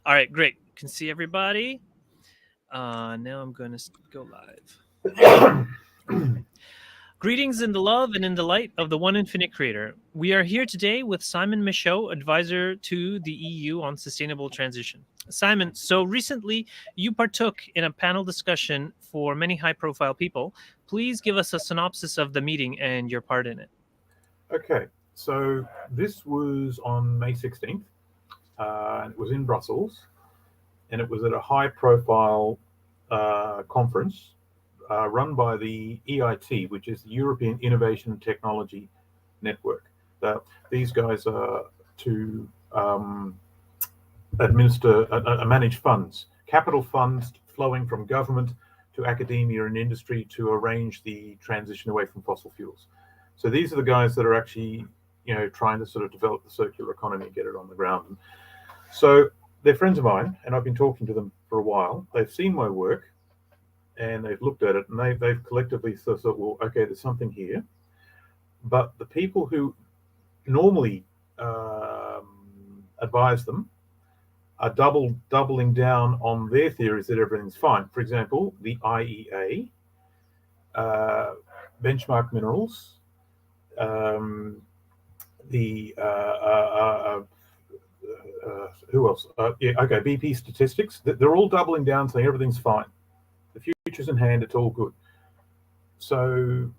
All right, great. Can see everybody. Now I'm going to go live. Okay. Greetings in the love and in the light of the one infinite creator. We are here today with Simon Michaux, advisor to the EU on sustainable transition. Simon, so recently you partook in a panel discussion for many high profile people. Please give us a synopsis of the meeting and your part in it. Okay, so this was on May 16th, and it was in Brussels, and it was at a high-profile conference run by the EIT, which is the European Innovation and Technology Network. These guys are to manage funds, capital funds flowing from government to academia and industry to arrange the transition away from fossil fuels. So these are the guys that are actually, trying to sort of develop the circular economy and get it on the ground. And so they're friends of mine, and I've been talking to them for a while. They've seen my work, and they've looked at it, and they've collectively thought, well, okay, there's something here. But the people who normally advise them are doubling down on their theories that everything's fine. For example, the IEA, benchmark minerals, who else? BP statistics. They're all doubling down, saying everything's fine. The future's in hand. It's all good. So,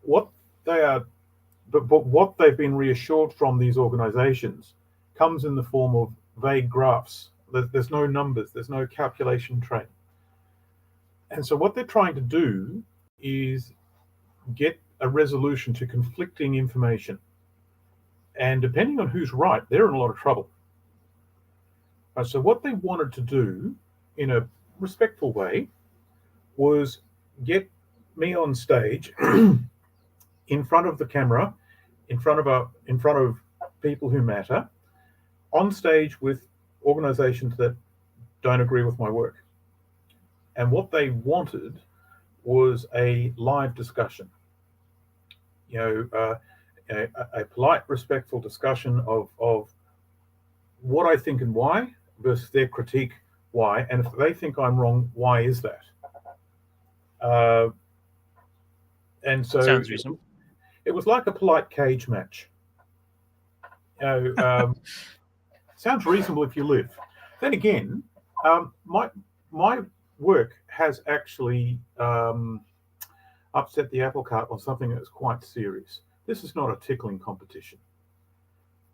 what they've been reassured from these organisations comes in the form of vague graphs. There's no numbers. There's no calculation train. And so, what they're trying to do is get a resolution to conflicting information. And depending on who's right, they're in a lot of trouble. So what they wanted to do in a respectful way was get me on stage in front of the camera, in front of people who matter, on stage with organizations that don't agree with my work. And what they wanted was a live discussion. A polite, respectful discussion of what I think and why versus their critique why, and if they think I'm wrong, why is that? And so sounds reasonable. It was like a polite cage match. Sounds reasonable if you live. Then again, my work has actually upset the apple cart on something that's quite serious. This is not a tickling competition,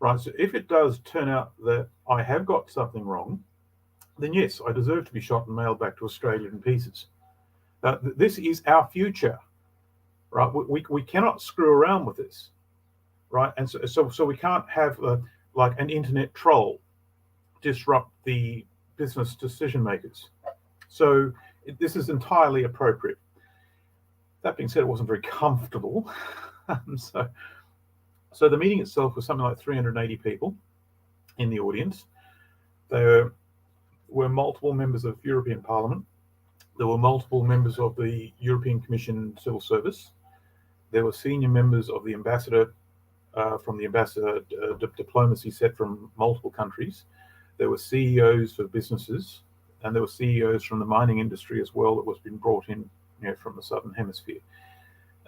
right? So if it does turn out that I have got something wrong, then yes, I deserve to be shot and mailed back to Australia in pieces. This is our future, right? We cannot screw around with this, right? And so we can't have like an internet troll disrupt the business decision makers. So this is entirely appropriate. That being said, it wasn't very comfortable. So the meeting itself was something like 380 people in the audience. There were multiple members of European Parliament. There were multiple members of the European Commission Civil Service. There were senior members of the ambassador from the ambassador diplomacy set from multiple countries. There were CEOs of businesses, and there were CEOs from the mining industry as well that was being brought in, from the Southern Hemisphere.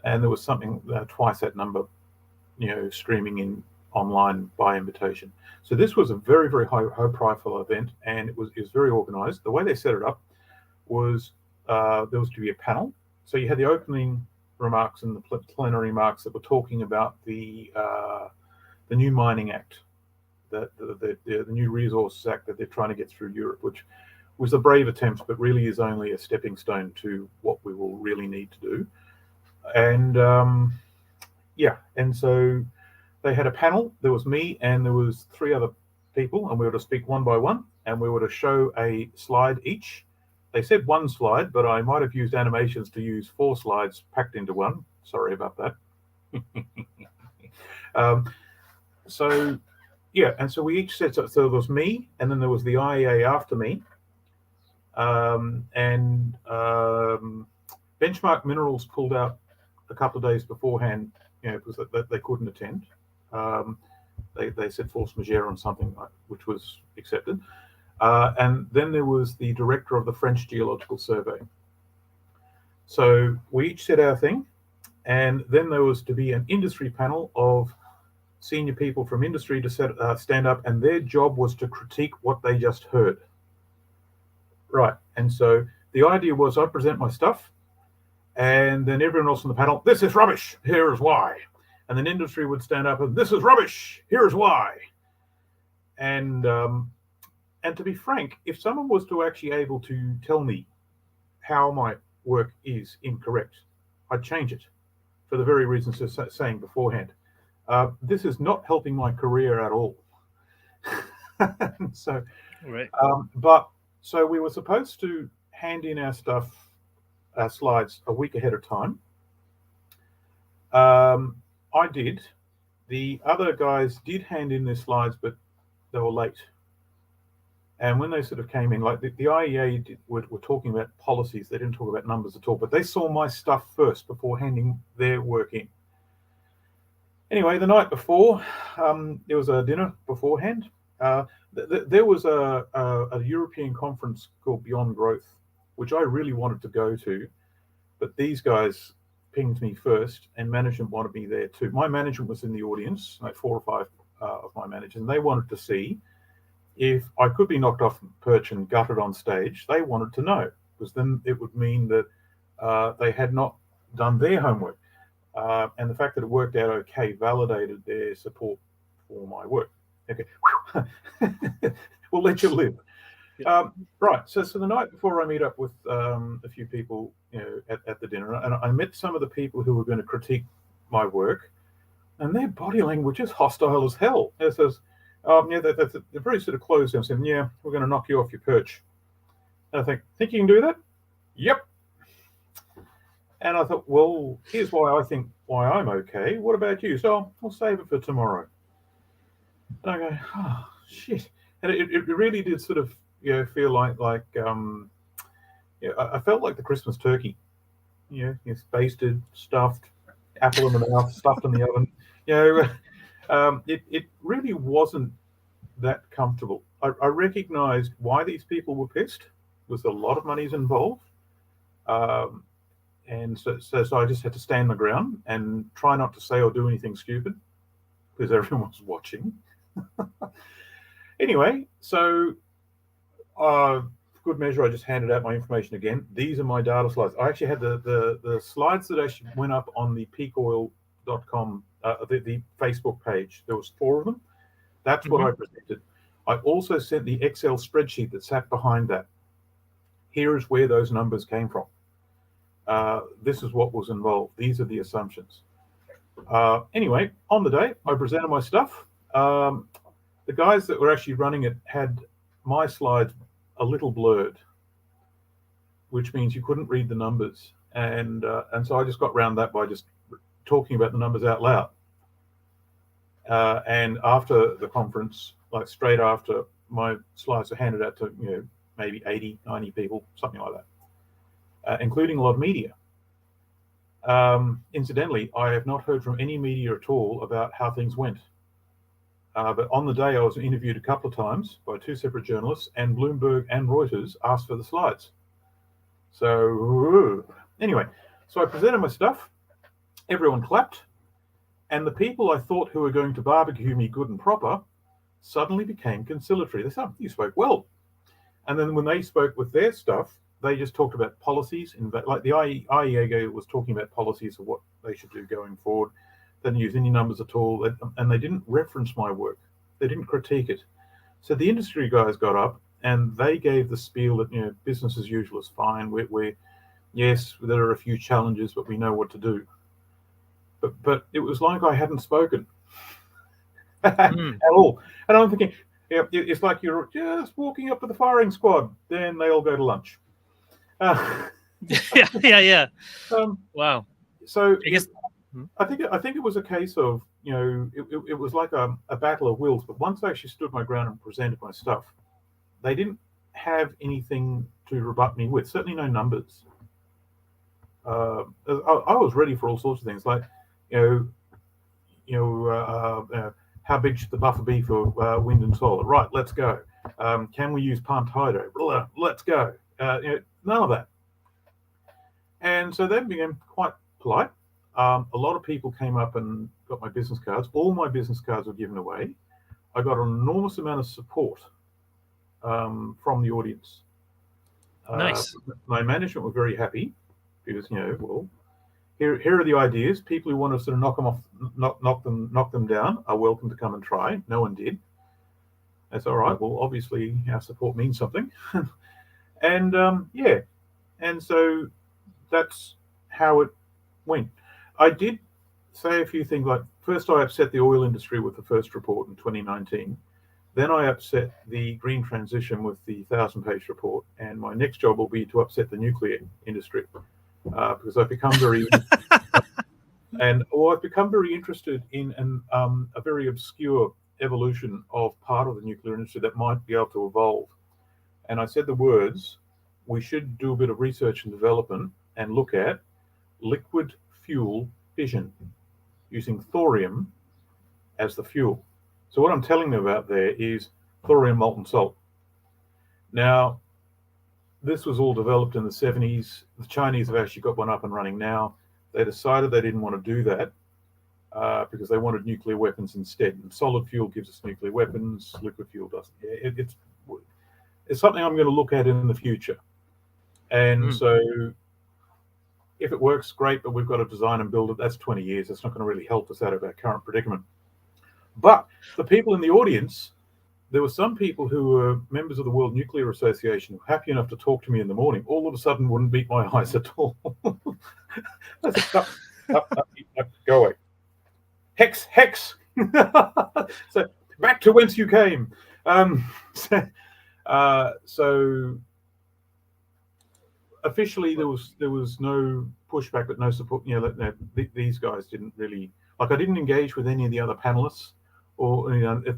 And there was something twice that number, streaming in online by invitation. So this was a very, very high profile event, and it was very organized. The way they set it up was there was to be a panel. So you had the opening remarks and the plenary remarks that were talking about the new Mining Act, the new Resources Act that they're trying to get through Europe, which was a brave attempt, but really is only a stepping stone to what we will really need to do. And and so they had a panel. There was me and there was 3 other people, and we were to speak one by one, and we were to show a slide each. They said 1 slide, but I might have used animations to use 4 slides packed into one. Sorry about that. And so we each said, so there was me, and then there was the IEA after me, Benchmark Minerals pulled out a couple of days beforehand, because they couldn't attend. They said force majeure on something which was accepted. And then there was the director of the French Geological Survey. So we each said our thing, and then there was to be an industry panel of senior people from industry to stand up, and their job was to critique what they just heard. Right, and so the idea was I'd present my stuff, and then everyone else on the panel, this is rubbish, here is why. And then industry would stand up and this is rubbish, here is why. And to be frank, if someone was to actually able to tell me how my work is incorrect, I'd change it for the very reasons I was saying beforehand. This is not helping my career at all. So, Right. So we were supposed to hand in our stuff, our slides, a week ahead of time. I did. The other guys did hand in their slides, but they were late. And when they sort of came in, like the IEA were talking about policies, they didn't talk about numbers at all, but they saw my stuff first before handing their work in. Anyway, the night before, there was a dinner beforehand. There was a European conference called Beyond Growth, which I really wanted to go to, but these guys pinged me first, and management wanted me there too. My management was in the audience, like 4 or 5 of my managers, and they wanted to see if I could be knocked off the perch and gutted on stage. They wanted to know, because then it would mean that they had not done their homework. And the fact that it worked out okay validated their support for my work. Okay, we'll let you live. Right. So the night before, I meet up with a few people, at the dinner, and I met some of the people who were going to critique my work, and their body language is hostile as hell. It says, they're very sort of closed down, saying, "Yeah, we're going to knock you off your perch." And I think you can do that? Yep. And I thought, well, here's why I'm okay. What about you? So I'll save it for tomorrow. And I go, oh shit. And it really did sort of feel like I felt like the Christmas turkey. It's basted, stuffed, apple in the mouth, stuffed in the oven. It really wasn't that comfortable. I recognized why these people were pissed. Was a lot of money's involved. And so I just had to stand my ground and try not to say or do anything stupid, because everyone was watching. Anyway, so for good measure, I just handed out my information again. These are my data slides. I actually had the slides that actually went up on the peakoil.com, the Facebook page. There was 4 of them. That's what I presented. I also sent the Excel spreadsheet that sat behind that. Here is where those numbers came from. This is what was involved. These are the assumptions. Anyway, on the day, I presented my stuff. The guys that were actually running it had my slides a little blurred, which means you couldn't read the numbers. And so I just got around that by just talking about the numbers out loud. And after the conference, like straight after, my slides are handed out to maybe 80, 90 people, something like that, including a lot of media. Incidentally, I have not heard from any media at all about how things went. But on the day, I was interviewed a couple of times by 2 separate journalists, and Bloomberg and Reuters asked for the slides. So anyway, so I presented my stuff. Everyone clapped. And the people I thought who were going to barbecue me good and proper suddenly became conciliatory. They said, "Oh, you spoke well." And then when they spoke with their stuff, they just talked about policies. Like the IEA was talking about policies of what they should do going forward. They didn't use any numbers at all, and they didn't reference my work. They didn't critique it. So the industry guys got up and they gave the spiel that business as usual is fine. Yes, there are a few challenges, but we know what to do. But it was like I hadn't spoken at all. And I'm thinking, it's like you're just walking up to the firing squad. Then they all go to lunch. Yeah. Wow. So I guess I think it was a case of it was like a battle of wills. But once I actually stood my ground and presented my stuff, they didn't have anything to rebut me with. Certainly no numbers. I was ready for all sorts of things, like how big should the buffer be for wind and solar? Right, let's go. Can we use pumped hydro? Let's go. None of that. And so they became quite polite. A lot of people came up and got my business cards. All my business cards were given away. I got an enormous amount of support from the audience. Nice. My management were very happy because, well, here are the ideas. People who want to sort of knock them down are welcome to come and try. No one did. That's all right. Well, obviously our support means something. And and so that's how it went. I did say a few things like, first I upset the oil industry with the first report in 2019. Then I upset the green transition with the 1,000-page report. And my next job will be to upset the nuclear industry because I've become very I've become very interested in a very obscure evolution of part of the nuclear industry that might be able to evolve. And I said the words, we should do a bit of research and development and look at liquid fuel fission using thorium as the fuel. So what I'm telling them about there is thorium molten salt. Now, this was all developed in the 70s. The Chinese have actually got one up and running now. They decided they didn't want to do that because they wanted nuclear weapons instead. And solid fuel gives us nuclear weapons, liquid fuel doesn't. It's something I'm going to look at in the future. And so if it works, great, but we've got to design and build it. That's 20 years. That's not going to really help us out of our current predicament. But the people in the audience, there were some people who were members of the World Nuclear Association, happy enough to talk to me in the morning, all of a sudden wouldn't beat my eyes at all. Up, go away. Hex. So back to whence you came. So officially there was no pushback, but no support. These guys didn't really, like, I didn't engage with any of the other panelists, or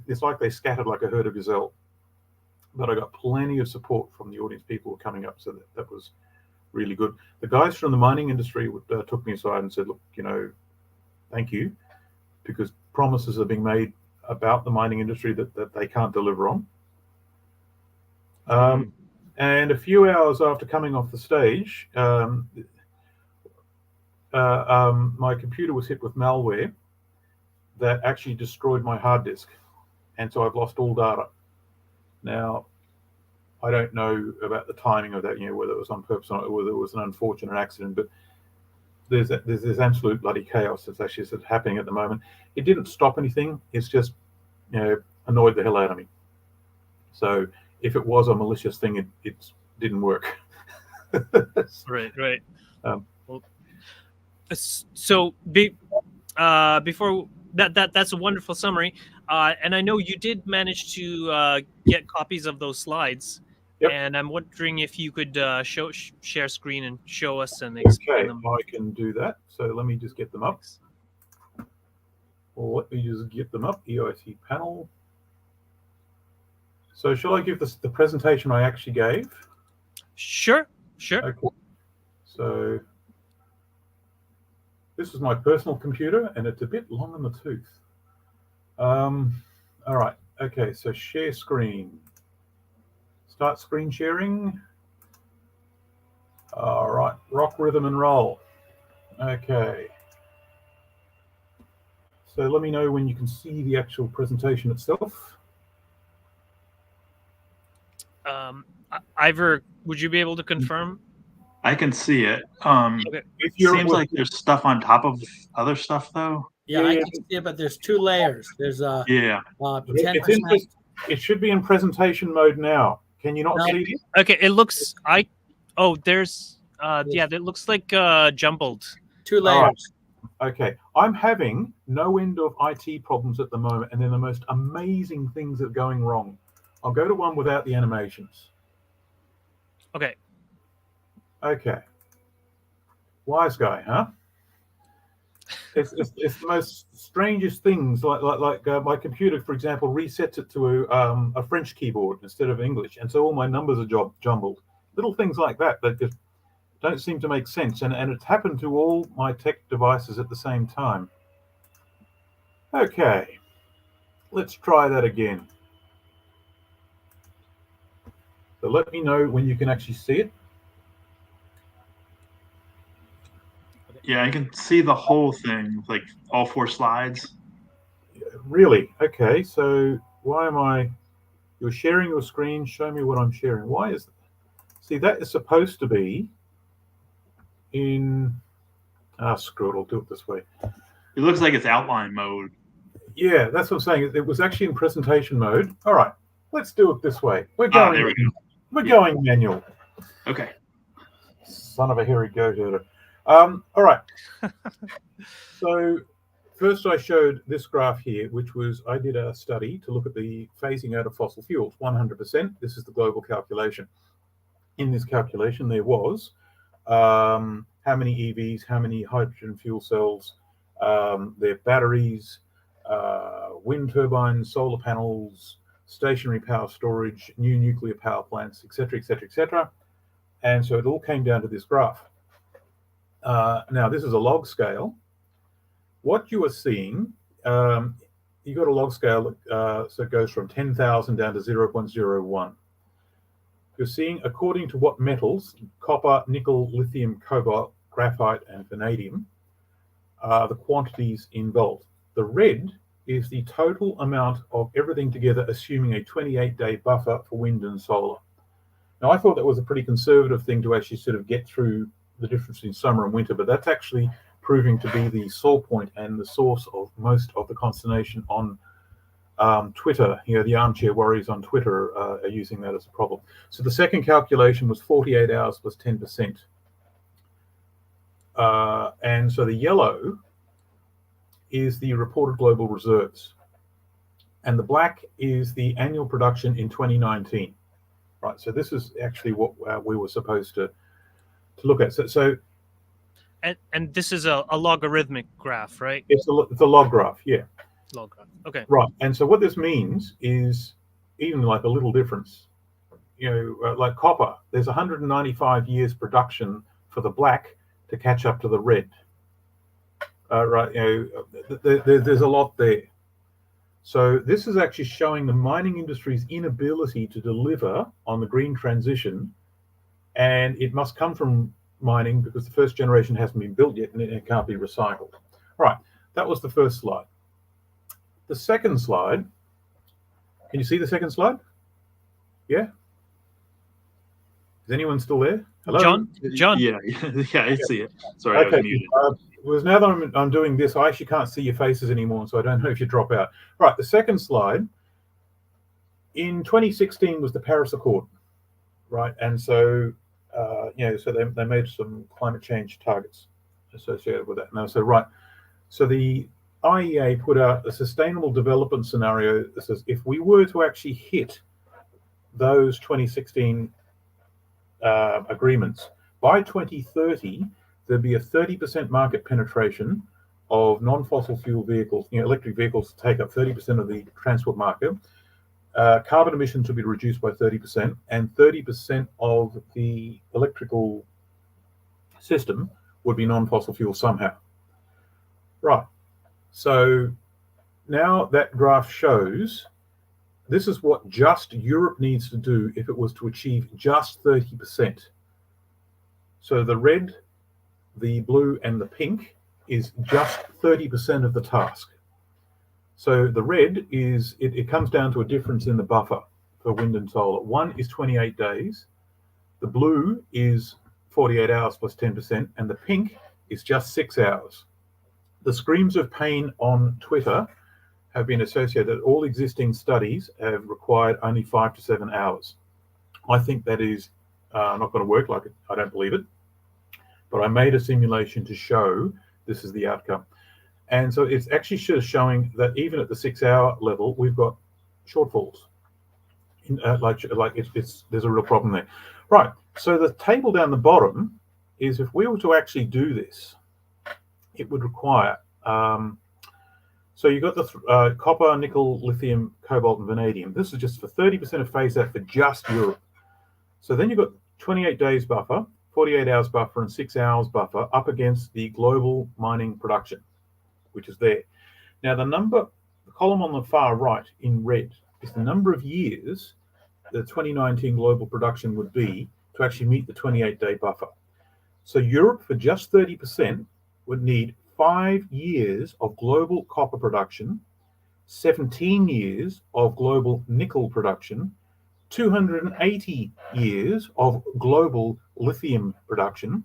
it's like they scattered like a herd of gazelle. But I got plenty of support from the audience. People were coming up, so that was really good. The guys from the mining industry took me aside and said, look, thank you, because promises are being made about the mining industry that they can't deliver on. And a few hours after coming off the stage, my computer was hit with malware that actually destroyed my hard disk. And so I've lost all data. Now, I don't know about the timing of that, whether it was on purpose or whether it was an unfortunate accident, but there's this absolute bloody chaos that's actually happening at the moment. It didn't stop anything. It's just, annoyed the hell out of me. So if it was a malicious thing, it didn't work. Right. So before that's a wonderful summary. And I know you did manage to get copies of those slides. Yep. And I'm wondering if you could share screen and show us and explain them. I can do that. So let me just get them up. Or let me just get them up. EIT panel. So shall I give the presentation I actually gave? Sure. Okay. So this is my personal computer, and it's a bit long in the tooth. All right. Okay. So share screen. Start screen sharing. All right. Rock, rhythm, and roll. Okay. So let me know when you can see the actual presentation itself. Ivor, would you be able to confirm? I can see it. Okay. It seems like there's stuff on top of other stuff, though. Yeah, I can see it, but there's two layers. There's 10%. It should be in presentation mode now. Can you not see it? Okay, it looks. There's. It looks like jumbled. Two layers. Okay, I'm having no end of IT problems at the moment, and they're the most amazing things that are going wrong. I'll go to one without the animations. Okay. Wise guy, huh? It's the most strangest things. Like my computer, for example, resets it to a French keyboard instead of English, and so all my numbers are jumbled. Little things like that just don't seem to make sense, and it's happened to all my tech devices at the same time. Okay, let's try that again. So let me know when you can actually see it. Yeah, I can see the whole thing, like all 4 slides. Really? Okay, so why am I... You're sharing your screen. Show me what I'm sharing. Why is... See, that is supposed to be in... screw it, I'll do it this way. It looks like it's outline mode. Yeah, that's what I'm saying. It was actually in presentation mode. All right, let's do it this way. We're going... there we go. We're going manual. Okay. Son of a hairy goat herder. All right. So first I showed this graph here, which was, I did a study to look at the phasing out of fossil fuels, 100%. This is the global calculation. In this calculation, there was how many EVs, how many hydrogen fuel cells, their batteries, wind turbines, solar panels, stationary power storage, new nuclear power plants, etc., etc., etc. And so it all came down to this graph. Now, this is a log scale. What you are seeing, you've got a log scale, so it goes from 10,000 down to 0.01. You're seeing, according to what metals, copper, nickel, lithium, cobalt, graphite, and vanadium, the quantities involved. The red is the total amount of everything together, assuming a 28-day buffer for wind and solar. Now, I thought that was a pretty conservative thing to actually sort of get through the difference between summer and winter, but that's actually proving to be the sore point and the source of most of the consternation on Twitter. You know, the armchair worries on Twitter are using that as a problem. So the second calculation was 48 hours plus 10%. And so the yellow is the reported global reserves. And the black is the annual production in 2019. Right, so this is actually what we were supposed to look at. So and this is a logarithmic graph, right? It's a log graph, yeah. Log graph. Okay. Right, and so what this means is even like a little difference. You know, like copper, there's 195 years production for the black to catch up to the red. Right, you know, there's a lot there. So this is actually showing the mining industry's inability to deliver on the green transition, and it must come from mining because the first generation hasn't been built yet and it can't be recycled. All right, that was the first slide. The second slide, can you see the second slide? Yeah? Is anyone still there? Hello? John? Yeah, I see it. Sorry, okay. I was muted. Was now that I'm doing this, I actually can't see your faces anymore, so I don't know if you drop out. Right, the second slide. In 2016 was the Paris Accord, right? And so, you know, so they made some climate change targets associated with that. Now, so right, so the IEA put out a sustainable development scenario that says if we were to actually hit those 2016 agreements by 2030, there'd be a 30% market penetration of non-fossil fuel vehicles. You know, electric vehicles take up 30% of the transport market. Carbon emissions would be reduced by 30%, and 30% of the electrical system would be non-fossil fuel somehow. Right. So now that graph shows this is what just Europe needs to do if it was to achieve just 30%. So the red, the blue, and the pink is just 30% of the task. So the red is, it comes down to a difference in the buffer for wind and solar. One is 28 days. The blue is 48 hours plus 10%, and the pink is just 6 hours. The screams of pain on Twitter have been associated. All existing studies have required only 5 to 7 hours. I think that is not going to work. Like, I don't believe it. But I made a simulation to show this is the outcome. And so it's actually showing that even at the 6 hour level, we've got shortfalls. There's a real problem there. Right, so the table down the bottom is if we were to actually do this, it would require, so you've got the copper, nickel, lithium, cobalt, and vanadium. This is just for 30% of phase out for just Europe. So then you've got 28 days buffer, 48 hours buffer, and 6 hours buffer up against the global mining production, which is there. Now the column on the far right in red is the number of years the 2019 global production would be to actually meet the 28-day buffer. So Europe, for just 30%, would need 5 years of global copper production, 17 years of global nickel production, 280 years of global lithium production,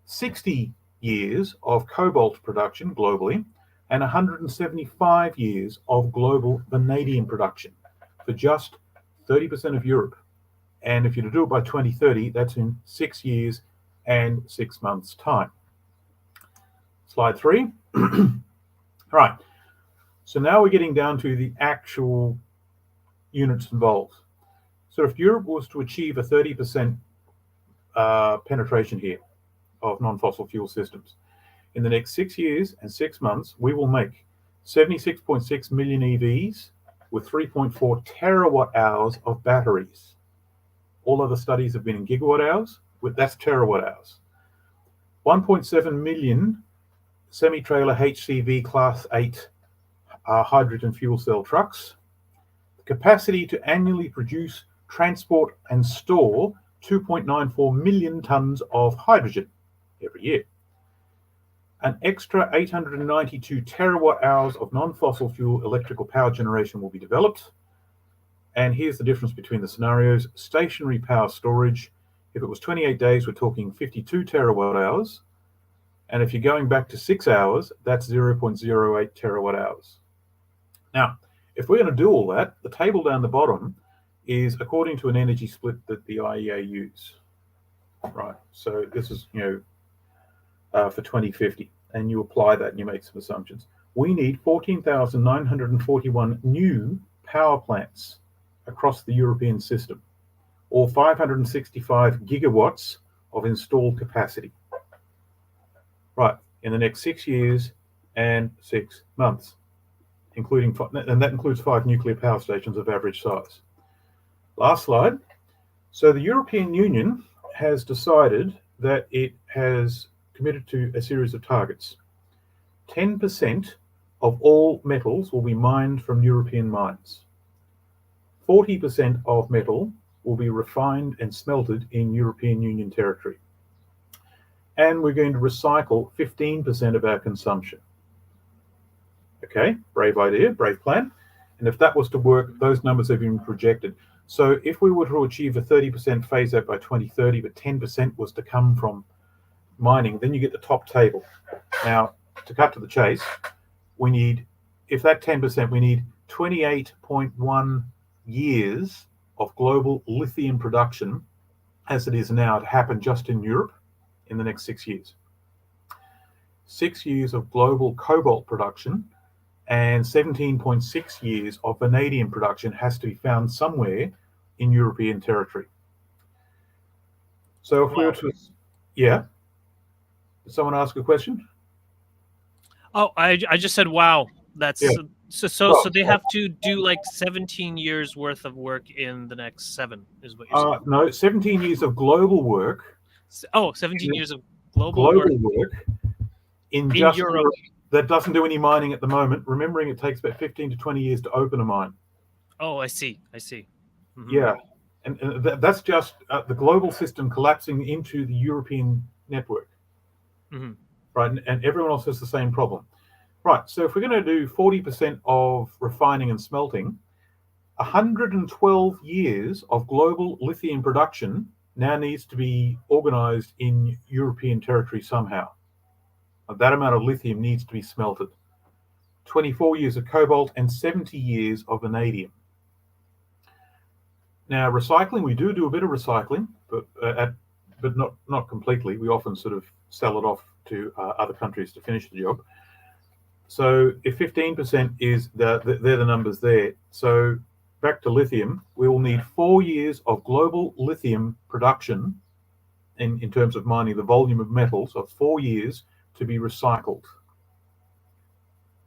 60 years of cobalt production globally, and 175 years of global vanadium production for just 30% of Europe. And if you're to do it by 2030, that's in 6 years and 6 months' time. Slide 3. Right. So now we're getting down to the actual units involved. So if Europe was to achieve a 30% penetration here of non-fossil fuel systems, in the next 6 years and 6 months, we will make 76.6 million EVs with 3.4 terawatt hours of batteries. All other studies have been in gigawatt hours, that's terawatt hours. 1.7 million semi-trailer HCV Class 8 hydrogen fuel cell trucks. Capacity to annually produce, transport, and store 2.94 million tons of hydrogen every year. An extra 892 terawatt hours of non-fossil fuel electrical power generation will be developed. And here's the difference between the scenarios. Stationary power storage, if it was 28 days, we're talking 52 terawatt hours. And if you're going back to 6 hours, that's 0.08 terawatt hours. Now, if we're going to do all that, the table down the bottom is according to an energy split that the IEA use. Right, so this is, for 2050, and you apply that and you make some assumptions. We need 14,941 new power plants across the European system, or 565 gigawatts of installed capacity. Right, in the next 6 years and 6 months, and that includes 5 nuclear power stations of average size. Last slide. So the European Union has decided that it has committed to a series of targets. 10% of all metals will be mined from European mines. 40% of metal will be refined and smelted in European Union territory. And we're going to recycle 15% of our consumption. Okay, brave idea, brave plan. And if that was to work, those numbers have been projected. So if we were to achieve a 30% phase out by 2030, but 10% was to come from mining, then you get the top table. Now, to cut to the chase, we need, if that 10%, we need 28.1 years of global lithium production as it is now to happen just in Europe in the next 6 years. 6 years of global cobalt production and 17.6 years of vanadium production has to be found somewhere in European territory. So if we were to, yeah, did someone ask a question? Oh, I just said, wow. That's yeah. So they have to do like 17 years worth of work in the next 7, is what you're saying? No, 17 years of global work. 17 years of global work in just Europe. That doesn't do any mining at the moment, remembering it takes about 15 to 20 years to open a mine. Oh, I see. Mm-hmm. Yeah, and that's just the global system collapsing into the European network. Mm-hmm. Right, and everyone else has the same problem. Right, so if we're going to do 40% of refining and smelting, 112 years of global lithium production now needs to be organized in European territory somehow. That amount of lithium needs to be smelted. 24 years of cobalt and 70 years of vanadium. Now, recycling, we do a bit of recycling, but not completely. We often sort of sell it off to other countries to finish the job. So if 15% is they're the numbers there. So back to lithium, we will need 4 years of global lithium production in terms of mining the volume of metals of 4 years to be recycled,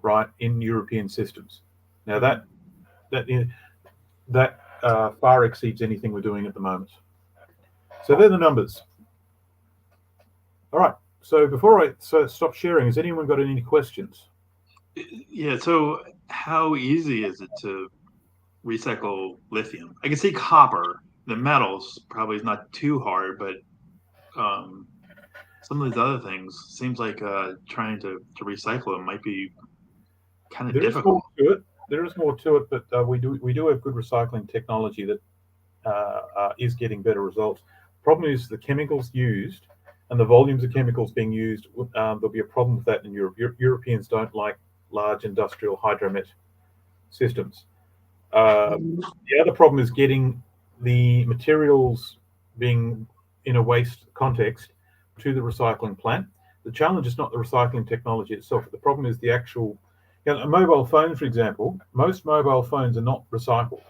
right, in European systems. Now that far exceeds anything we're doing at the moment. So they're the numbers. All right. So before I stop sharing, has anyone got any questions? Yeah. So how easy is it to recycle lithium. I can see copper, the metals probably is not too hard, but some of these other things seems like trying to recycle them might be kind of difficult. There is more to it, but we do have good recycling technology that is getting better results. Problem is the chemicals used and the volumes of chemicals being used. There'll be a problem with that in Europe. Europeans don't like large industrial hydromet systems. The other problem is getting the materials being in a waste context to the recycling plant. The challenge is not the recycling technology itself. The problem is the actual, a mobile phone, for example. Most mobile phones are not recycled.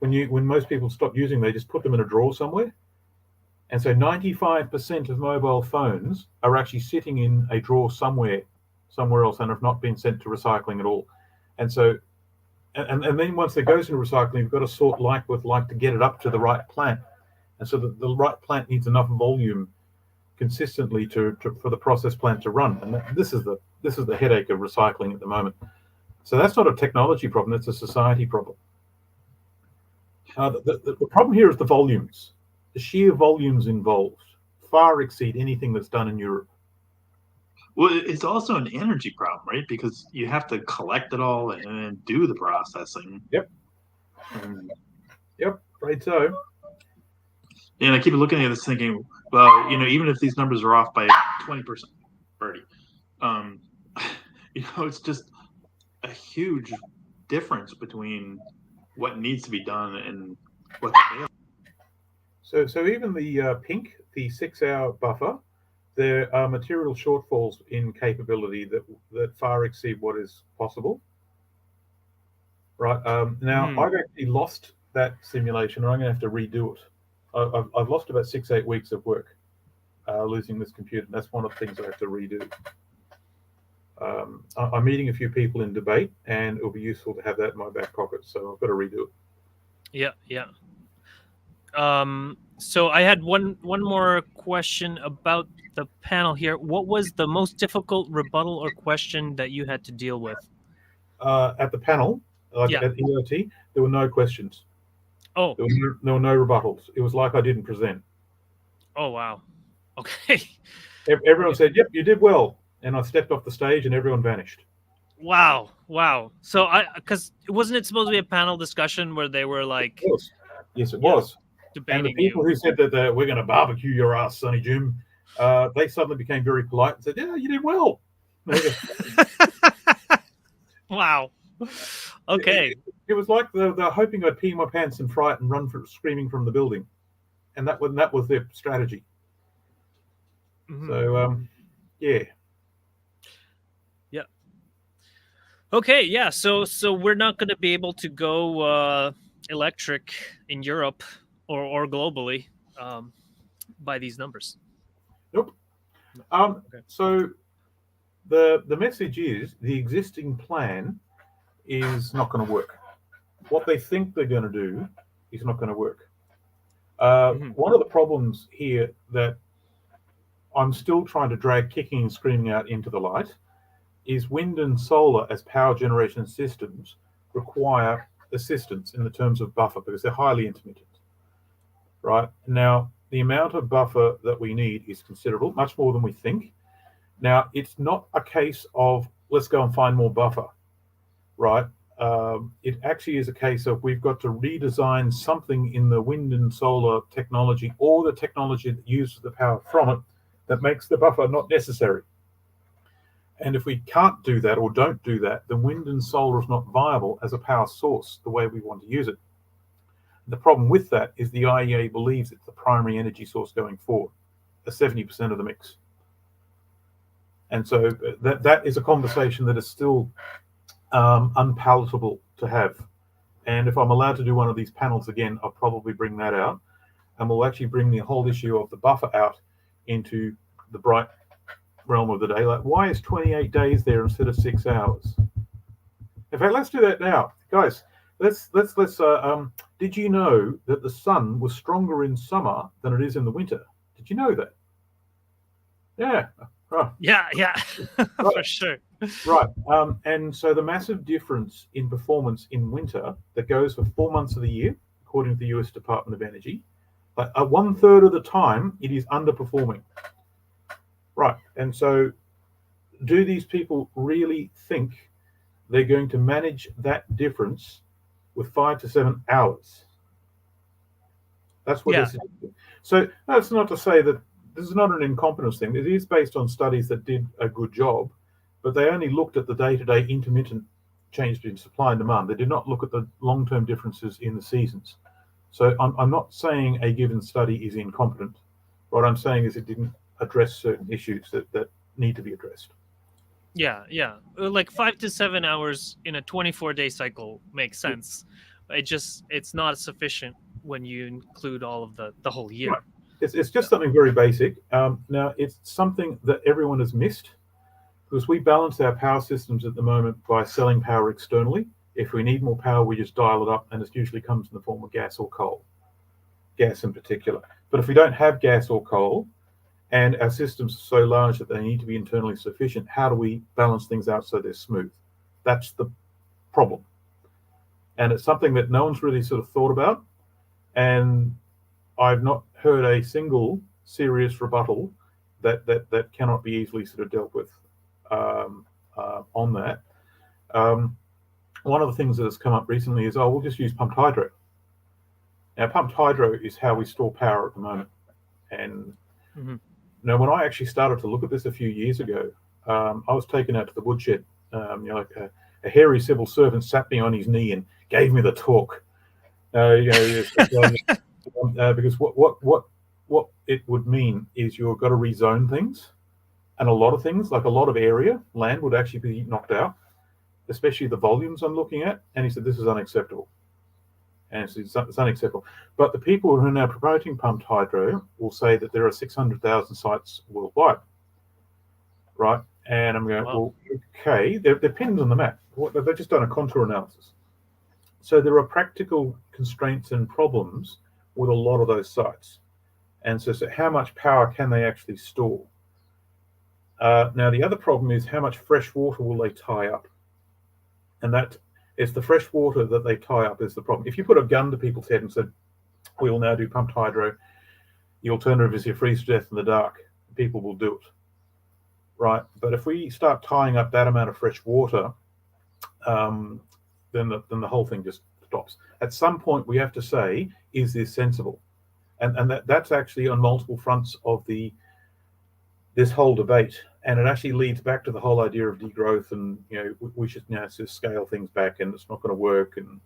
When most people stop using, they just put them in a drawer somewhere. And so 95% of mobile phones are actually sitting in a drawer somewhere else and have not been sent to recycling at all. And so, and then once it goes into recycling, you've got to sort like with like to get it up to the right plant. And so the right plant needs enough volume consistently for the process plant to run. And this is the headache of recycling at the moment. So that's not a technology problem, it's a society problem. The problem here is the volumes. The sheer volumes involved far exceed anything that's done in Europe. Well, it's also an energy problem, right? Because you have to collect it all and then do the processing. Yep. Yep, right so. And I keep looking at this thinking, well, even if these numbers are off by 20%, 30, it's just a huge difference between what needs to be done and what's available. So even the pink, the 6-hour buffer, there are material shortfalls in capability that far exceed what is possible. Right. Now, I've actually lost that simulation, and I'm going to have to redo it. I've lost about 6-8 weeks of work losing this computer. And that's one of the things I have to redo. I'm meeting a few people in debate, and it'll be useful to have that in my back pocket. So I've got to redo it. Yeah. So I had one more question about the panel here. What was the most difficult rebuttal or question that you had to deal with? At the panel, at EOT, there were no questions. Oh. There were no rebuttals. It was like I didn't present. Oh, wow. Okay. Everyone said, yep, you did well. And I stepped off the stage and everyone vanished. Wow. So because wasn't it supposed to be a panel discussion where they were like... Yes, it was. And the people who said that we're going to barbecue your ass, Sonny Jim, they suddenly became very polite and said, yeah, you did well. Wow. Okay. It was like they're hoping I'd pee my pants in fright and run screaming from the building. And that was their strategy. Mm-hmm. So, yeah. Yeah. Okay, yeah. So we're not going to be able to go electric in Europe or globally by these numbers. Nope. Okay. So the message is the existing plan is not going to work. What they think they're going to do is not going to work. One of the problems here that I'm still trying to drag kicking and screaming out into the light is wind and solar as power generation systems require assistance in the terms of buffer because they're highly intermittent. Right? Now, the amount of buffer that we need is considerable, much more than we think. Now, it's not a case of let's go and find more buffer, right? It actually is a case of we've got to redesign something in the wind and solar technology or the technology that uses the power from it that makes the buffer not necessary. And if we can't do that or don't do that, then wind and solar is not viable as a power source the way we want to use it. The problem with that is the IEA believes it's the primary energy source going forward, 70% of the mix. And so that is a conversation that is still unpalatable to have. And if I'm allowed to do one of these panels again, I'll probably bring that out. And we'll actually bring the whole issue of the buffer out into the bright realm of the day. Like, why is 28 days there instead of 6 hours? In fact, let's do that now. Guys, let's did you know that the sun was stronger in summer than it is in the winter? Did you know that? Yeah. Oh, Yeah, Right. for sure. right. And so the massive difference in performance in winter that goes for 4 months of the year, according to the US Department of Energy, like 1/3 of the time it is underperforming. Right. And so do these people really think they're going to manage that difference with 5 to 7 hours? That's what this is. So that's not to say that this is not an incompetence thing. It is based on studies that did a good job, but they only looked at the day-to-day intermittent change in supply and demand. They did not look at the long-term differences in the seasons. So I'm not saying a given study is incompetent. What I'm saying is it didn't address certain issues that need to be addressed. Yeah. Like 5 to 7 hours in a 24-day cycle makes sense. It's not sufficient when you include all of the whole year. Right. It's just something very basic. Now, it's something that everyone has missed because we balance our power systems at the moment by selling power externally. If we need more power, we just dial it up, and it usually comes in the form of gas or coal, gas in particular. But if we don't have gas or coal, and our systems are so large that they need to be internally sufficient, how do we balance things out so they're smooth? That's the problem. And it's something that no one's really sort of thought about. And I've not heard a single serious rebuttal that cannot be easily sort of dealt with on that. One of the things that has come up recently is, we'll just use pumped hydro. Now, pumped hydro is how we store power at the moment. And now, when I actually started to look at this a few years ago, I was taken out to the woodshed. Like a hairy civil servant sat me on his knee and gave me the talk. Because what it would mean is you've got to rezone things, and a lot of things, like a lot of land would actually be knocked out, especially the volumes I'm looking at. And he said, this is unacceptable. And it's unacceptable. But the people who are now promoting pumped hydro will say that there are 600,000 sites worldwide, right? And I'm going, well, okay, they're pinned on the map. They've just done a contour analysis. So there are practical constraints and problems with a lot of those sites. And so how much power can they actually store? Now, the other problem is how much fresh water will they tie up? And that is the fresh water that they tie up is the problem. If you put a gun to people's head and said, we will now do pumped hydro, the alternative is you freeze to death in the dark, people will do it, right? But if we start tying up that amount of fresh water, then the whole thing just stops. At some point, we have to say, is this sensible? And that's actually on multiple fronts of this whole debate. And it actually leads back to the whole idea of degrowth, and we should now just scale things back, and it's not going to work. And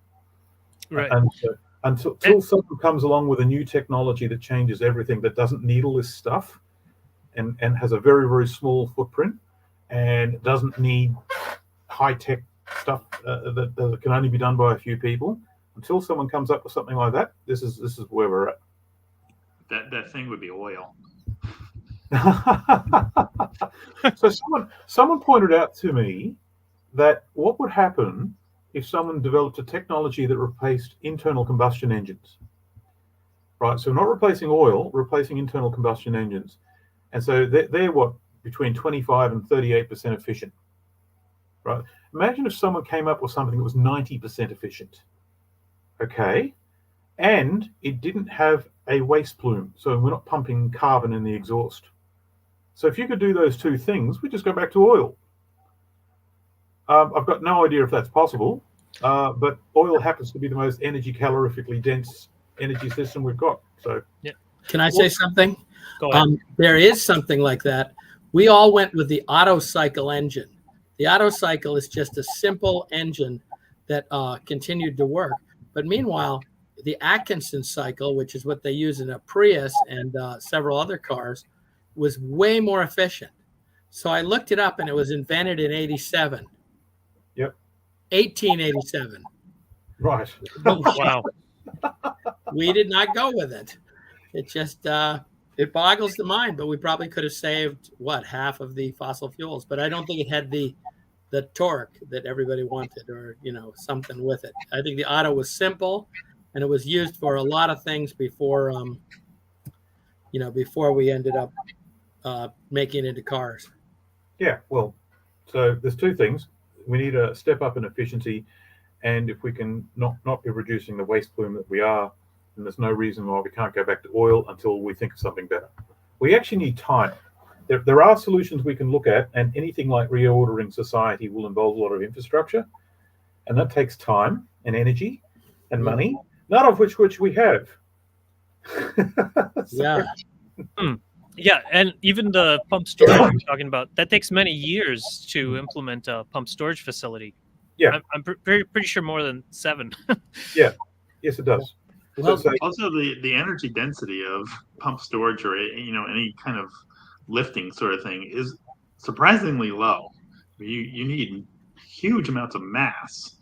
right. And so, until someone comes along with a new technology that changes everything, that doesn't need all this stuff, and has a very, very small footprint, and doesn't need high tech stuff that can only be done by a few people. Until someone comes up with something like that, this is where we're at. That thing would be oil. So someone pointed out to me that what would happen if someone developed a technology that replaced internal combustion engines, right? So not replacing oil, replacing internal combustion engines. And so they're what, between 25 and 38% efficient, right? Imagine if someone came up with something that was 90% efficient, okay? And it didn't have a waste plume, so we're not pumping carbon in the exhaust. So if you could do those two things, we just go back to oil. I've got no idea if that's possible, but oil happens to be the most calorifically dense energy system we've got. So, yeah. Can I say something? Go ahead. There is something like that. We all went with the Otto cycle engine. The Otto cycle is just a simple engine that continued to work. But meanwhile, the Atkinson cycle, which is what they use in a Prius and several other cars, was way more efficient. So I looked it up, and it was invented in 87. Yep. 1887. Right. Wow. We did not go with it. It just it boggles the mind. But we probably could have saved half of the fossil fuels. But I don't think it had the torque that everybody wanted, or something with it. I think the Otto was simple, and it was used for a lot of things before before we ended up making it into cars. Yeah, well, so there's two things. We need a step up in efficiency, and if we can not be reducing the waste plume that we are, then there's no reason why we can't go back to oil until we think of something better. We actually need time. There are solutions we can look at, and anything like reordering society will involve a lot of infrastructure, and that takes time and energy and money, none of which we have. Yeah. Yeah, and even the pump storage you're talking about, that takes many years to implement a pump storage facility. Yeah. I'm pretty sure more than 7. Yeah, yes, it does. Well, So Also, the energy density of pump storage or any kind of lifting sort of thing is surprisingly low. You need huge amounts of mass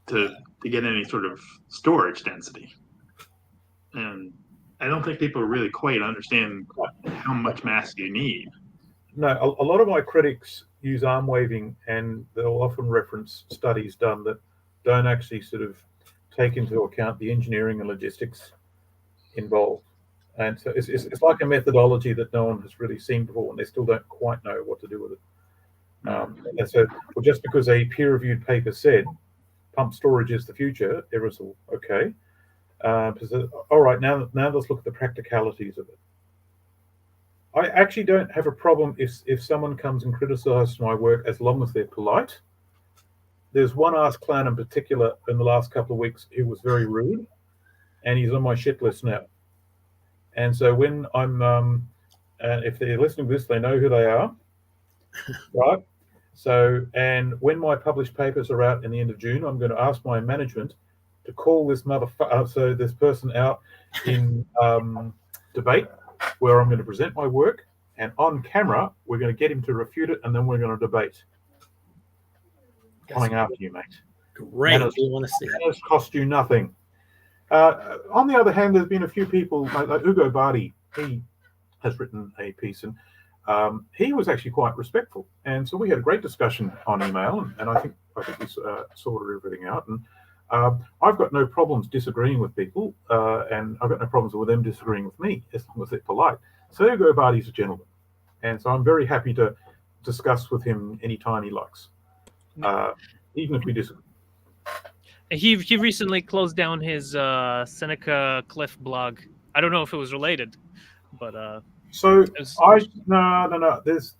to get any sort of storage density, and I don't think people really quite understand how much mass you need. no, a lot of my critics use arm waving, and they'll often reference studies done that don't actually sort of take into account the engineering and logistics involved. And so it's like a methodology that no one has really seen before, and they still don't quite know what to do with it. And so, well, just because a peer-reviewed paper said pump storage is the future, it was all okay. All right, now let's look at the practicalities of it. I actually don't have a problem if someone comes and criticizes my work as long as they're polite. There's one ass clown in particular in the last couple of weeks who was very rude, and he's on my shit list now. And so when I'm, if they're listening to this, they know who they are, right? So, and when my published papers are out in the end of June, I'm going to ask my management to call this so this person out in debate, where I'm going to present my work, and on camera, we're going to get him to refute it, and then we're going to debate. Coming after you, mate. Great. We want to see it. Manners cost you nothing. On the other hand, there's been a few people, like Ugo Bardi, he has written a piece, and he was actually quite respectful. And so we had a great discussion on email, and I think we sorted everything out. And I've got no problems disagreeing with people, and I've got no problems with them disagreeing with me, as long as they're polite. So Ugo Bardi's a gentleman, and so I'm very happy to discuss with him anytime he likes, even if we disagree. He recently closed down his Seneca Cliff blog. I don't know if it was related, but so no. There's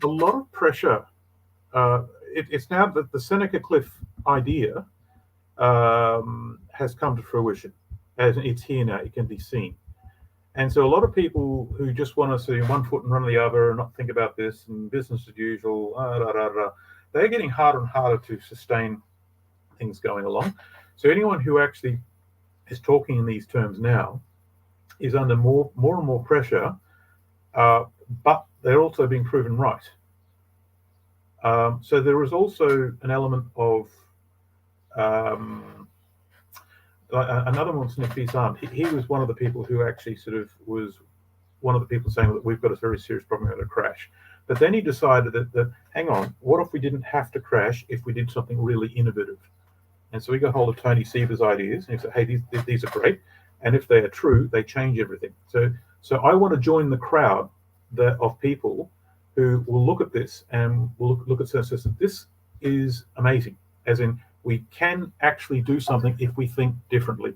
a lot of pressure. It's now that the Seneca Cliff idea has come to fruition. As it's here now, it can be seen. And so a lot of people who just want to see one foot in front of the other and not think about this and business as usual, they're getting harder and harder to sustain things going along. So anyone who actually is talking in these terms now is under more and more pressure, but they're also being proven right. So there is also an element of another one, Nick Bisam. He was one of the people who actually sort of was one of the people saying that we've got a very serious problem with a crash. But then he decided that hang on, what if we didn't have to crash if we did something really innovative? And so he got hold of Tony Siever's ideas, and he said, hey, these are great. And if they are true, they change everything. So I want to join the crowd of people who will look at this and will look at this. This is amazing, as in we can actually do something if we think differently.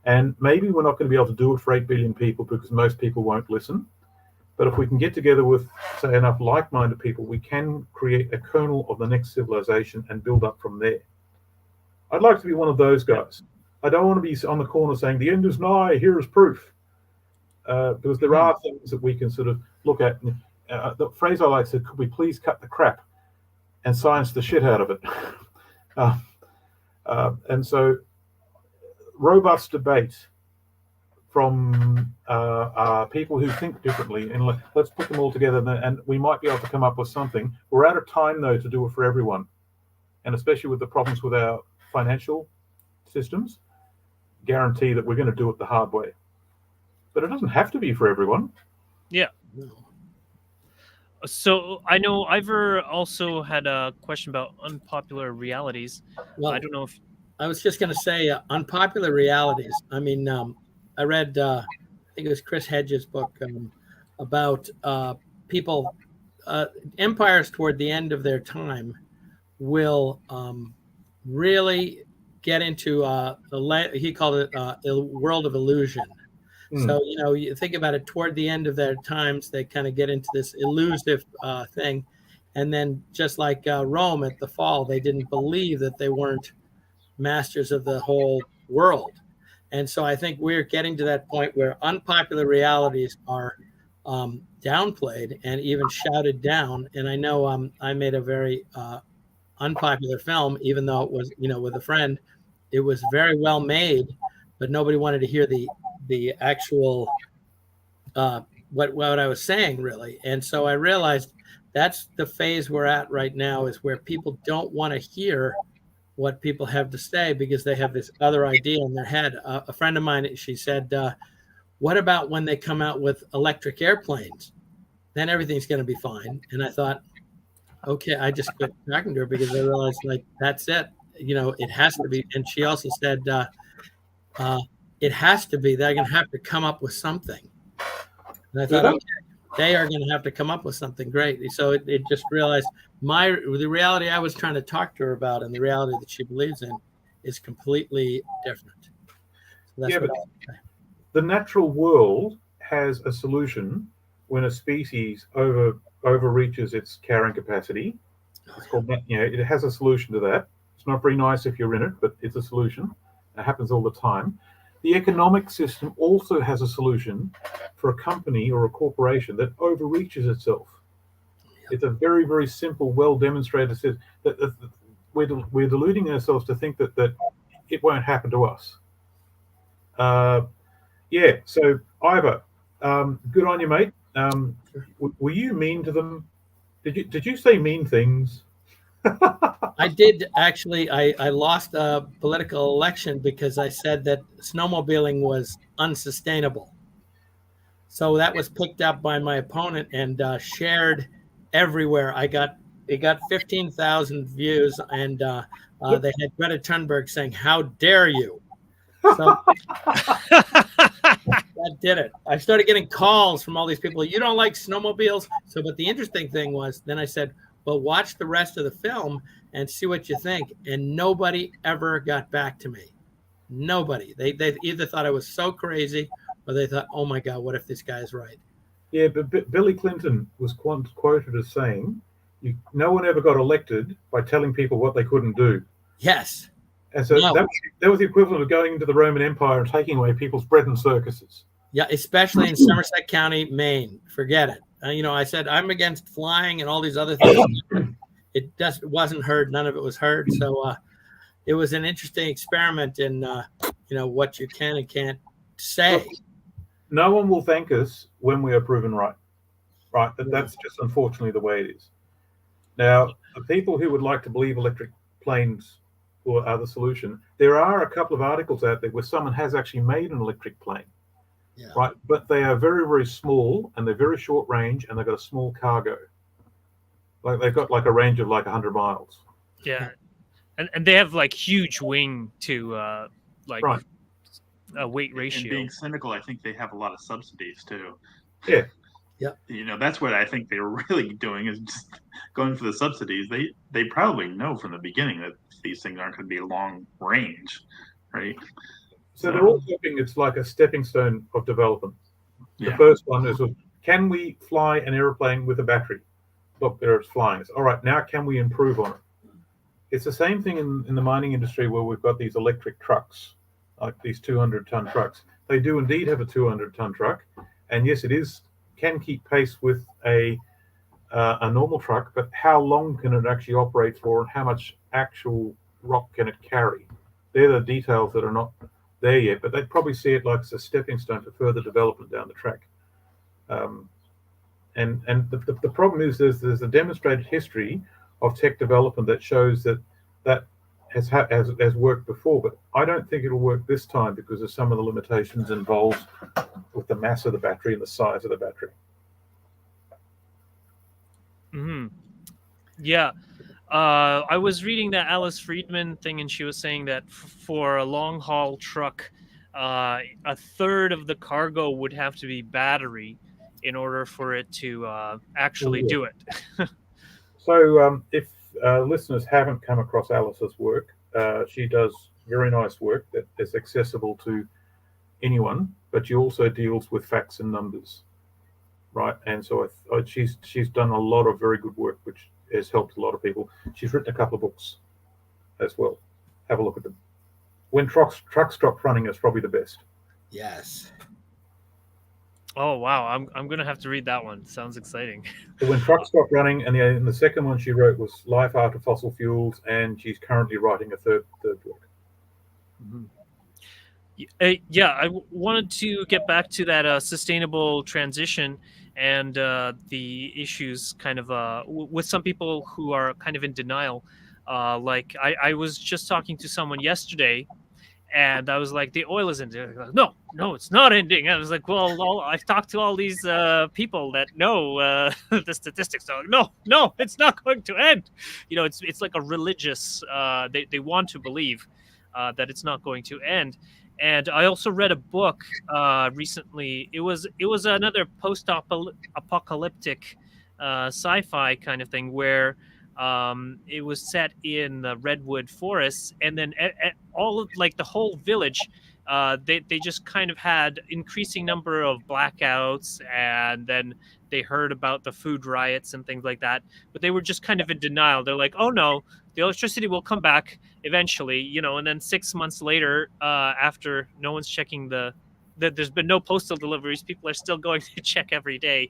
And maybe we're not going to be able to do it for 8 billion people because most people won't listen. But if we can get together with, say, enough like-minded people, we can create a kernel of the next civilization and build up from there. I'd like to be one of those guys. I don't want to be on the corner saying, the end is nigh, here is proof. Because there are things that we can sort of look at. The phrase I like said, could we please cut the crap and science the shit out of it? And so robust debate from people who think differently, and let's put them all together, and we might be able to come up with something. We're out of time, though, to do it for everyone, and especially with the problems with our financial systems, guarantee that we're going to do it the hard way. But it doesn't have to be for everyone. Yeah. So I know Ivor also had a question about unpopular realities. Well, I don't know if I was just going to say unpopular realities. I mean, I read, I think it was Chris Hedges' book about people empires toward the end of their time will really get into he called it a world of illusion. So, you think about it, toward the end of their times, they kind of get into this elusive thing. And then just like Rome at the fall, they didn't believe that they weren't masters of the whole world. And so I think we're getting to that point where unpopular realities are downplayed and even shouted down. And I know I made a very unpopular film, even though it was, with a friend. It was very well made, but nobody wanted to hear the actual what I was saying, really. And so I realized that's the phase we're at right now, is where people don't want to hear what people have to say because they have this other idea in their head. A friend of mine, she said, what about when they come out with electric airplanes? Then everything's going to be fine. And I thought, okay, I just quit talking to her because I realized, like, that's it. It has to be. And she also said, it has to be. They're going to have to come up with something. And I thought, okay, they are going to have to come up with something great. So it just realized the reality I was trying to talk to her about and the reality that she believes in is completely different. So that's what the natural world has a solution when a species overreaches its carrying capacity. It's called, it has a solution to that. It's not very nice if you're in it, but it's a solution. It happens all the time. The economic system also has a solution for a company or a corporation that overreaches itself. It's a very, very simple, well demonstrated system that we're deluding ourselves to think that it won't happen to us. So Ivor, good on you, mate. Were you mean to them? Did you say mean things? I did, actually. I lost a political election because I said that snowmobiling was unsustainable. So that was picked up by my opponent and shared everywhere. It got 15,000 views, and they had Greta Thunberg saying, "How dare you?" So that did it. I started getting calls from all these people. You don't like snowmobiles? So, but the interesting thing was, then I said, well, watch the rest of the film and see what you think. And nobody ever got back to me. Nobody. They either thought I was so crazy or they thought, oh my God, what if this guy's right? Yeah, but Billy Clinton was quoted as saying, no one ever got elected by telling people what they couldn't do. Yes. And so that was the equivalent of going into the Roman Empire and taking away people's bread and circuses. Yeah, especially in Somerset County, Maine. Forget it. I said I'm against flying and all these other things. It just wasn't heard. None of it was heard. So it was an interesting experiment in what you can and can't say. Look, no one will thank us when we are proven right. Right? That's just unfortunately the way it is. Now, the people who would like to believe electric planes are the solution, there are a couple of articles out there where someone has actually made an electric plane. Yeah. Right, but they are very, very small and they're very short range and they've got a small cargo. Like they've got like a range of like 100 miles. Yeah, and they have like huge wing to Right. a weight ratio. And being cynical, I think they have a lot of subsidies too. Yeah. Yeah. That's what I think they're really doing, is just going for the subsidies. They probably know from the beginning that these things aren't going to be long range, right? So they're all hoping it's like a stepping stone of development. Yeah. The first one is, can we fly an airplane with a battery? Look, there it's flying. All right, now can we improve on it? It's the same thing in the mining industry where we've got these electric trucks, like these 200-ton trucks. They do indeed have a 200-ton truck, and yes, can keep pace with a normal truck, but how long can it actually operate for, and how much actual rock can it carry? They're the details that are not there yet, but they'd probably see it like it's a stepping stone for further development down the track. And the problem is there's a demonstrated history of tech development that shows that has worked before, but I don't think it'll work this time because of some of the limitations involved with the mass of the battery and the size of the battery. Mm-hmm. Yeah. I was reading that Alice Friedman thing, and she was saying that for a long haul truck, a third of the cargo would have to be battery, in order for it to actually do it. So if listeners haven't come across Alice's work, she does very nice work that is accessible to anyone, but she also deals with facts and numbers, right? And so she's done a lot of very good work, which has helped a lot of people. She's written a couple of books as well. Have a look at them. When trucks stop running is probably the best. Yes. Oh wow, I'm gonna have to read that one. Sounds exciting. So when trucks stop running, and the second one she wrote was Life After Fossil Fuels, and she's currently writing a third book. Yeah, I wanted to get back to that sustainable transition and the issues kind of with some people who are kind of in denial. Like I was just talking to someone yesterday, and I was like, the oil is ending. Like, no, it's not ending. I was like, well, I've talked to all these people that know the statistics. Are like, no, it's not going to end. It's like a religious. They want to believe that it's not going to end. And I also read a book recently. It was another post-apocalyptic sci-fi kind of thing where it was set in the redwood forests, and then all of like the whole village, they just kind of had increasing number of blackouts, and then they heard about the food riots and things like that, but they were just kind of in denial. They're like, oh no, the electricity will come back eventually, and then 6 months later, after no one's checking there's been no postal deliveries, people are still going to check every day.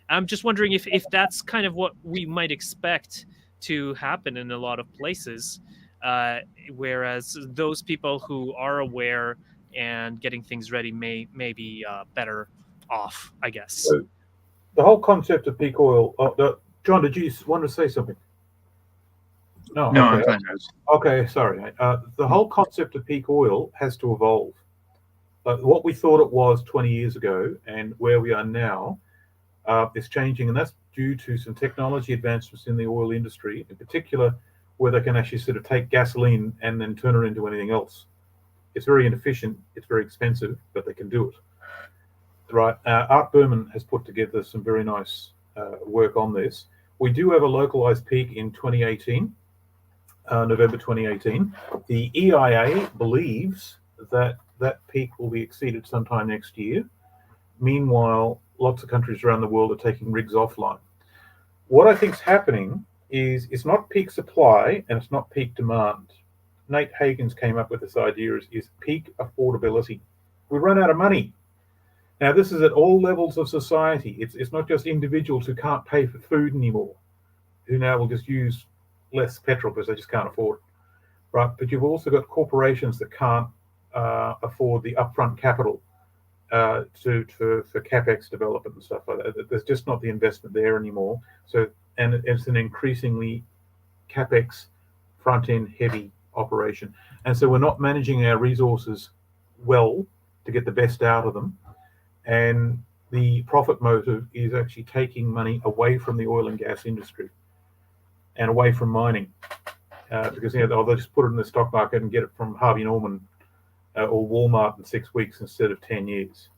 I'm just wondering if that's kind of what we might expect to happen in a lot of places, whereas those people who are aware and getting things ready may be better off, I guess. So the whole concept of peak oil. John, did you want to say something? No. No, Okay. I'm fine. Okay. Sorry. The whole concept of peak oil has to evolve. What we thought it was 20 years ago and where we are now is changing, and that's due to some technology advancements in the oil industry, in particular, where they can actually sort of take gasoline and then turn it into anything else. It's very inefficient, it's very expensive, but they can do it. Right. Art Berman has put together some very nice work on this. We do have a localized peak in 2018, November 2018. The EIA believes that that peak will be exceeded sometime next year. Meanwhile, lots of countries around the world are taking rigs offline. What I think is happening is it's not peak supply and it's not peak demand. Nate Hagens came up with this idea is peak affordability. We run out of money. Now, this is at all levels of society. It's not just individuals who can't pay for food anymore, who now will just use less petrol because they just can't afford it, right? But you've also got corporations that can't afford the upfront capital for capex development and stuff like that. There's just not the investment there anymore. So, and it's an increasingly capex front-end heavy operation, and so we're not managing our resources well to get the best out of them. And the profit motive is actually taking money away from the oil and gas industry and away from mining, because they'll just put it in the stock market and get it from Harvey Norman or Walmart in 6 weeks instead of 10 years.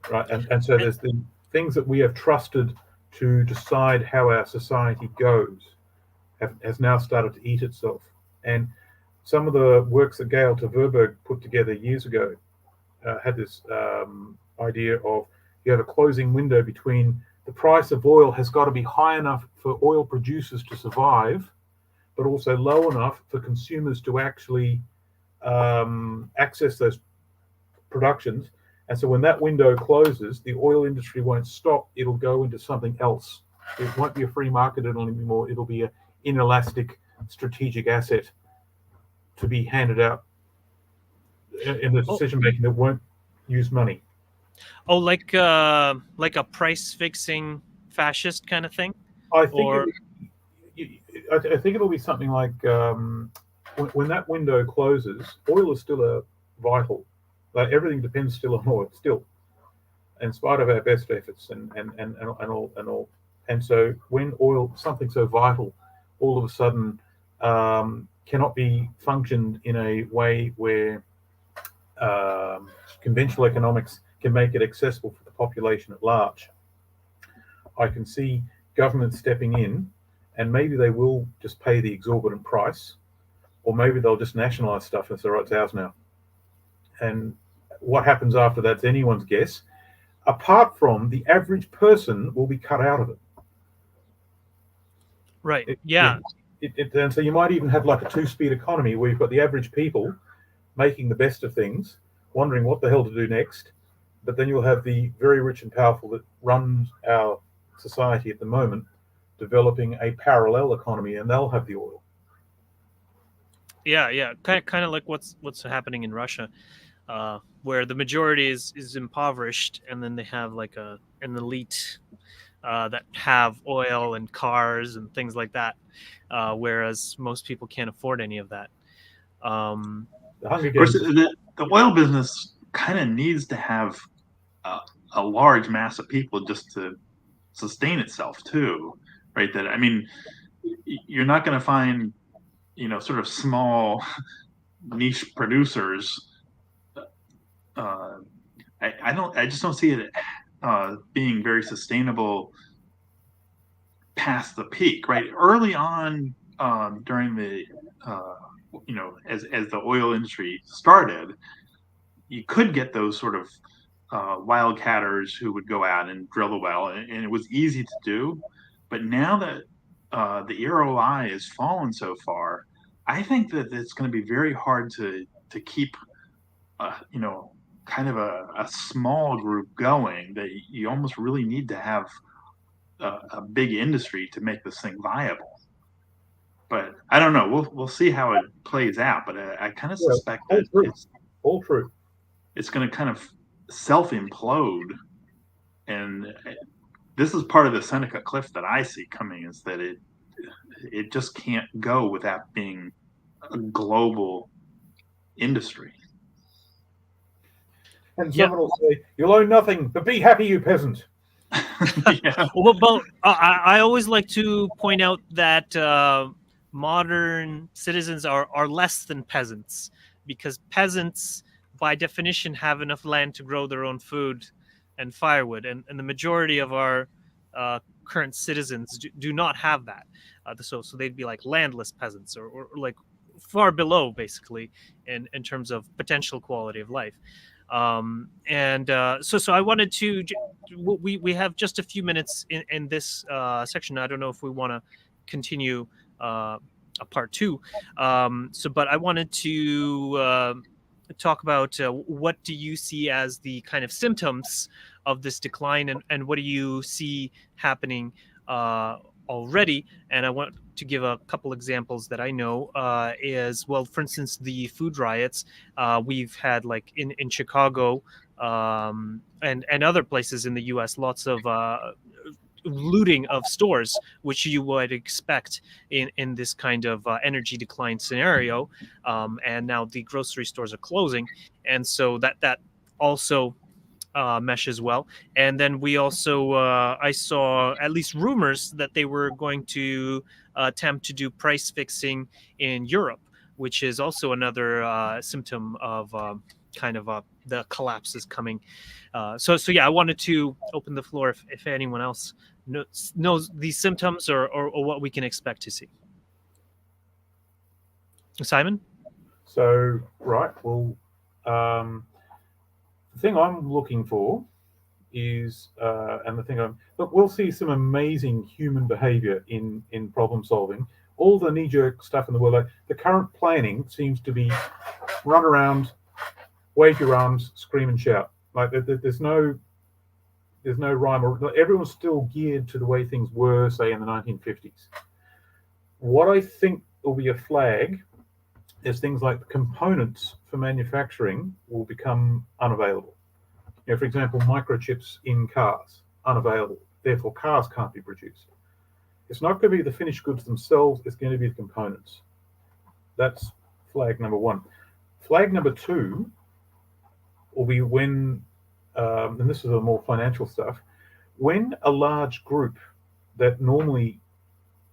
Right, and so there's the things that we have trusted to decide how our society goes has now started to eat itself. And some of the works that Gail Tverberg put together years ago had this idea of you have a closing window between the price of oil has got to be high enough for oil producers to survive, but also low enough for consumers to actually access those productions. And so when that window closes, the oil industry won't stop. It'll go into something else. It won't be a free market anymore. It'll be an inelastic strategic asset to be handed out in the decision making that won't use money. Oh, like a price fixing fascist kind of thing? I think I think it'll be something like when that window closes, oil is still vital. Like everything depends still on oil, still, in spite of our best efforts and all. And so when oil, something so vital, all of a sudden cannot be functioned in a way where conventional economics can make it accessible for the population at large. I can see government stepping in, and maybe they will just pay the exorbitant price, or maybe they'll just nationalize stuff and say, right, it's ours now. And what happens after that's anyone's guess, apart from the average person will be cut out of it. Right. Yeah. And so you might even have like a two-speed economy where you've got the average people making the best of things, wondering what the hell to do next. But then you'll have the very rich and powerful that runs our society at the moment developing a parallel economy, and they'll have the oil. Yeah. Kind of like what's happening in Russia, where the majority is impoverished, and then they have like an elite that have oil and cars and things like that, whereas most people can't afford any of that. The Hunger Of course, Games. the oil business kind of needs to have a large mass of people just to sustain itself too, right? That, I mean, you're not going to find, sort of small niche producers. I just don't see it being very sustainable past the peak, right? Early on, during the as the oil industry started, you could get those sort of wildcatters who would go out and drill the well, and it was easy to do. But now that the ROI has fallen so far, I think that it's going to be very hard to keep, kind of a small group going. That you almost really need to have a big industry to make this thing viable. But I don't know. We'll see how it plays out. But I kind of suspect that all true. It's going to kind of self-implode, and this is part of the Seneca cliff that I see coming, is that it just can't go without being a global industry. And someone will say, "You'll own nothing, but be happy, you peasant." Yeah. Well, I always like to point out that modern citizens are less than peasants, because peasants, by definition, have enough land to grow their own food and firewood, and the majority of our current citizens do not have that. So they'd be like landless peasants, or like far below, basically, in terms of potential quality of life. So I wanted to, we have just a few minutes in this section. I don't know if we want to continue a part two. But I wanted to talk about what do you see as the kind of symptoms of this decline, and what do you see happening already? And I want to give a couple examples that I know is, well, for instance, the food riots. We've had, like, in Chicago and other places in the US, lots of looting of stores, which you would expect in this kind of energy decline scenario. And now the grocery stores are closing, and so that also meshes well. And then we also, I saw at least rumors that they were going to attempt to do price fixing in Europe, which is also another symptom of kind of the collapse is coming. So yeah, I wanted to open the floor if anyone else knows these symptoms or what we can expect to see. Simon? So, right, well, the thing I'm looking for is, and the thing look, we'll see some amazing human behavior in problem solving. All the knee-jerk stuff in the world, like the current planning seems to be run around, wave your arms, scream and shout. Like there's no rhyme, or everyone's still geared to the way things were, say, in the 1950s. What I think will be a flag is things like the components for manufacturing will become unavailable. For example, microchips in cars, unavailable. Therefore, cars can't be produced. It's not going to be the finished goods themselves, it's going to be the components. That's flag number one. Flag number two will be when, and this is the more financial stuff, when a large group that normally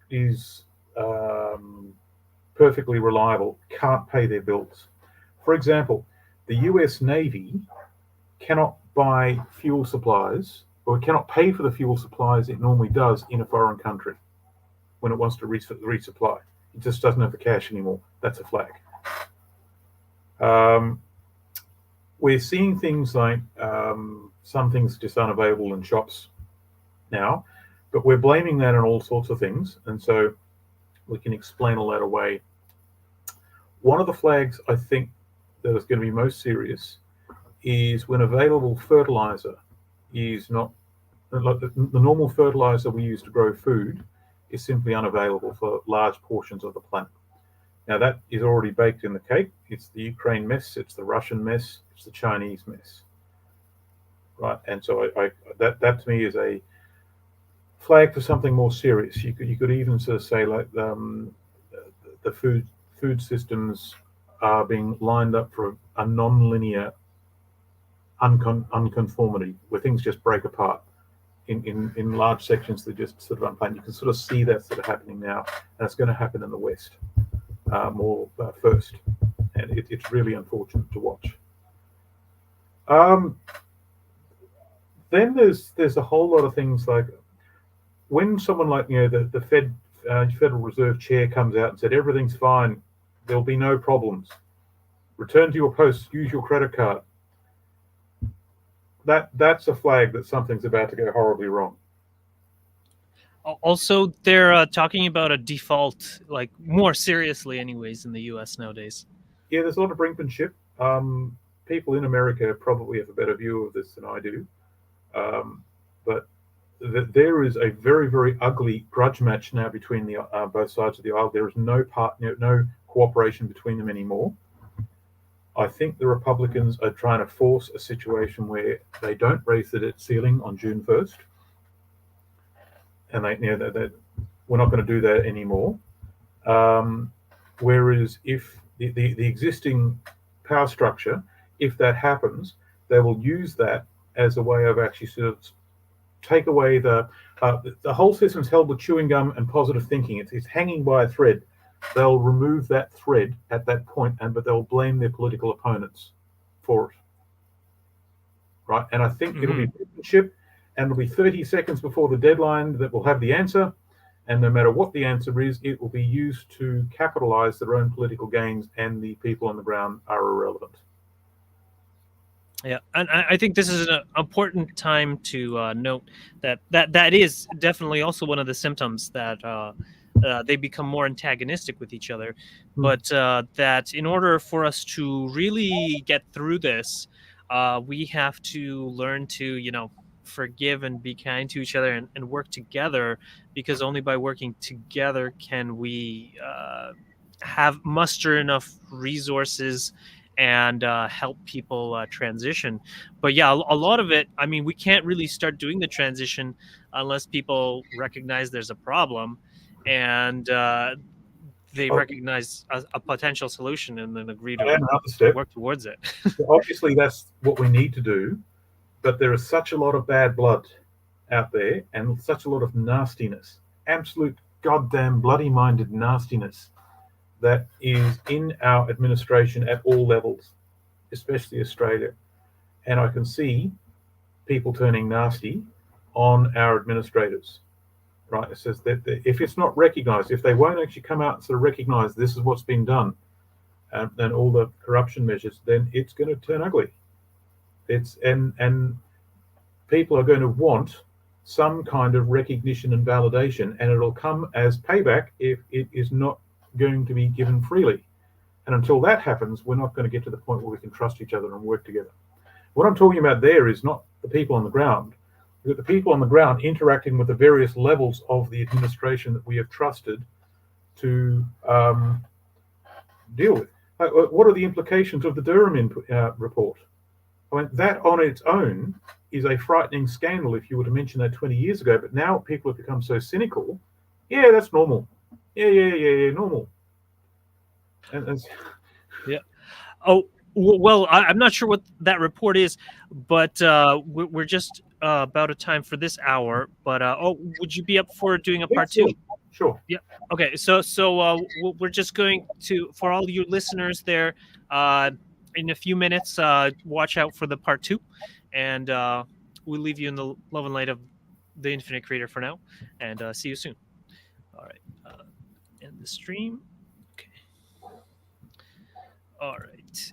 is perfectly reliable can't pay their bills. For example, the US Navy cannot buy fuel supplies, or it cannot pay for the fuel supplies it normally does in a foreign country when it wants to resupply. It just doesn't have the cash anymore. That's a flag. We're seeing things like some things just unavailable in shops now, but we're blaming that on all sorts of things, and so we can explain all that away. One of the flags I think that is going to be most serious is when available fertilizer is not, like the normal fertilizer we use to grow food is simply unavailable for large portions of the planet. Now that is already baked in the cake. It's the Ukraine mess, it's the Russian mess, it's the Chinese mess, right? And so that to me is a flag for something more serious. You could even sort of say like the food systems are being lined up for a non-linear unconformity where things just break apart in large sections that just sort of unplanned. You can sort of see that sort of happening now, and it's going to happen in the West more first, and it's really unfortunate to watch. Then there's a whole lot of things like when someone like the Federal Reserve Chair comes out and said everything's fine, there'll be no problems. Return to your post, use your credit card. That's a flag that something's about to go horribly wrong. Also, they're talking about a default, like more seriously, anyways, in the U.S. nowadays. Yeah, there's a lot of brinkmanship. People in America probably have a better view of this than I do, but there is a very, very ugly grudge match now between the both sides of the aisle. There is no cooperation between them anymore. I think the Republicans are trying to force a situation where they don't raise the debt ceiling on June 1st, and we're not going to do that anymore. Whereas if the existing power structure, if that happens, they will use that as a way of actually sort of take away the whole system's held with chewing gum and positive thinking. It's hanging by a thread. They'll remove that thread at that point, but they'll blame their political opponents for it. Right? And I think it'll be brinkmanship, and it'll be 30 seconds before the deadline that we'll have the answer. And no matter what the answer is, it will be used to capitalize their own political gains, and the people on the ground are irrelevant. Yeah, and I think this is an important time to note that is definitely also one of the symptoms that they become more antagonistic with each other. But that in order for us to really get through this, we have to learn to, forgive and be kind to each other and work together, because only by working together can we muster enough resources and help people transition. But yeah, a lot of it, I mean, we can't really start doing the transition unless people recognize there's a problem and they recognize a potential solution and then agree to work towards it. Obviously, that's what we need to do, but there is such a lot of bad blood out there and such a lot of nastiness, absolute goddamn bloody-minded nastiness that is in our administration at all levels, especially Australia. And I can see people turning nasty on our administrators, right? It says that if it's not recognised, if they won't actually come out and sort of recognise this is what's been done, and all the corruption measures, then it's going to turn ugly. And people are going to want some kind of recognition and validation, and it'll come as payback if it is not going to be given freely. And until that happens, we're not going to get to the point where we can trust each other and work together. What I'm talking about there is not the people on the ground. We've got the people on the ground interacting with the various levels of the administration that we have trusted to deal with. What are the implications of the Durham report? I mean, that on its own is a frightening scandal if you were to mention that 20 years ago, but now people have become so cynical. Yeah, that's normal. Yeah, normal. And yeah. Oh, well, I'm not sure what that report is, but we're just about a time for this hour. But would you be up for doing a part two? Sure. Yeah. Okay. So we're just going to, for all you listeners there, in a few minutes. Watch out for the part 2, and we'll leave you in the love and light of the Infinite Creator for now, and see you soon. All right, end the stream. Okay. All right.